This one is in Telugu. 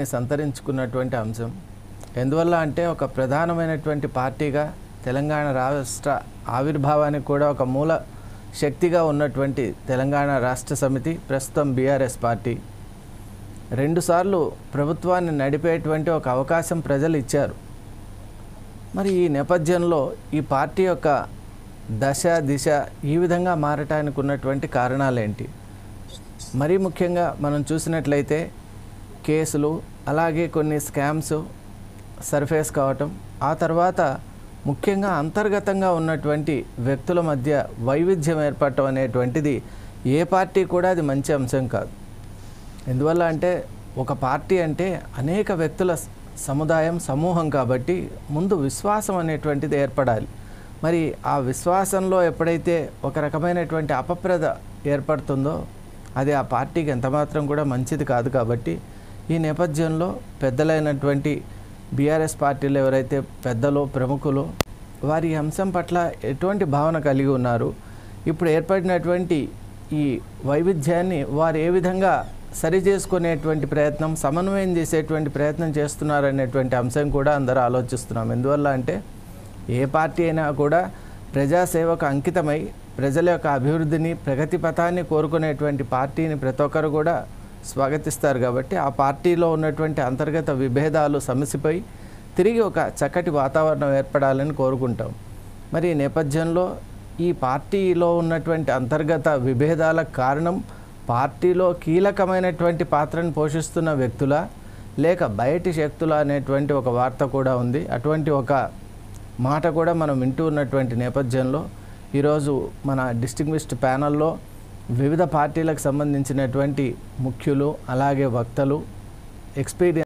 సంతరించుకున్నటువంటి అంశం. ఎందువల్ల అంటే ఒక ప్రధానమైనటువంటి పార్టీగా తెలంగాణ రాష్ట్ర ఆవిర్భావానికి కూడా ఒక మూల శక్తిగా ఉన్నటువంటి తెలంగాణ రాష్ట్ర సమితి ప్రస్తుతం బీఆర్ఎస్ పార్టీ రెండుసార్లు ప్రభుత్వాన్ని నడిపేటువంటి ఒక అవకాశం ప్రజలు ఇచ్చారు. మరి ఈ నేపథ్యంలో ఈ పార్టీ యొక్క దశ దిశ ఈ విధంగా మారటానికి ఉన్నటువంటి కారణాలేంటి? మరీ ముఖ్యంగా మనం చూసినట్లయితే కేసులు అలాగే కొన్ని స్కామ్స్ సర్ఫేస్ కావటం, ఆ తర్వాత ముఖ్యంగా అంతర్గతంగా ఉన్నటువంటి వ్యక్తుల మధ్య వైవిధ్యం ఏర్పడటం అనేటువంటిది ఏ పార్టీ కూడా అది మంచి అంశం కాదు. ఎందువల్ల అంటే ఒక పార్టీ అంటే అనేక వ్యక్తుల సముదాయం సమూహం కాబట్టి ముందు విశ్వాసం అనేటువంటిది ఏర్పడాలి. మరి ఆ విశ్వాసంలో ఎప్పుడైతే ఒక రకమైనటువంటి అపప్రద ఏర్పడుతుందో అది ఆ పార్టీకి ఎంతమాత్రం కూడా మంచిది కాదు. కాబట్టి ఈ నేపథ్యంలో పెద్దలైనటువంటి బీఆర్ఎస్ పార్టీలో ఎవరైతే పెద్దలు ప్రముఖులు వారి అంశం పట్ల ఎటువంటి భావన కలిగి ఉన్నారు, ఇప్పుడు ఏర్పడినటువంటి ఈ వైవిధ్యాన్ని వారు ఏ విధంగా సరిచేసుకునేటువంటి ప్రయత్నం, సమన్వయం చేసేటువంటి ప్రయత్నం చేస్తున్నారనేటువంటి అంశం కూడా అందరూ ఆలోచిస్తున్నాం. ఎందువల్ల అంటే ఏ పార్టీ అయినా కూడా ప్రజాసేవకు అంకితమై ప్రజల యొక్క అభివృద్ధిని ప్రగతి పథాన్ని కోరుకునేటువంటి పార్టీని ప్రతి ఒక్కరు కూడా స్వాగతిస్తారు. కాబట్టి ఆ పార్టీలో ఉన్నటువంటి అంతర్గత విభేదాలు సమసిపోయి తిరిగి ఒక చక్కటి వాతావరణం ఏర్పడాలని కోరుకుంటాం. మరి ఈ నేపథ్యంలో ఈ పార్టీలో ఉన్నటువంటి అంతర్గత విభేదాలకు కారణం పార్టీలో కీలకమైనటువంటి పాత్రను పోషిస్తున్న వ్యక్తుల లేక బయటి శక్తుల అనేటువంటి ఒక వార్త కూడా ఉంది. అటువంటి ఒక మాట కూడా మనం వింటూ ఉన్నటువంటి నేపథ్యంలో ఈరోజు మన డిస్టింగ్విష్డ్ ప్యానల్లో వివిధ పార్టీలకు సంబంధించినటువంటి ముఖ్యులు అలాగే వక్తలు ఎక్స్పీరియన్స్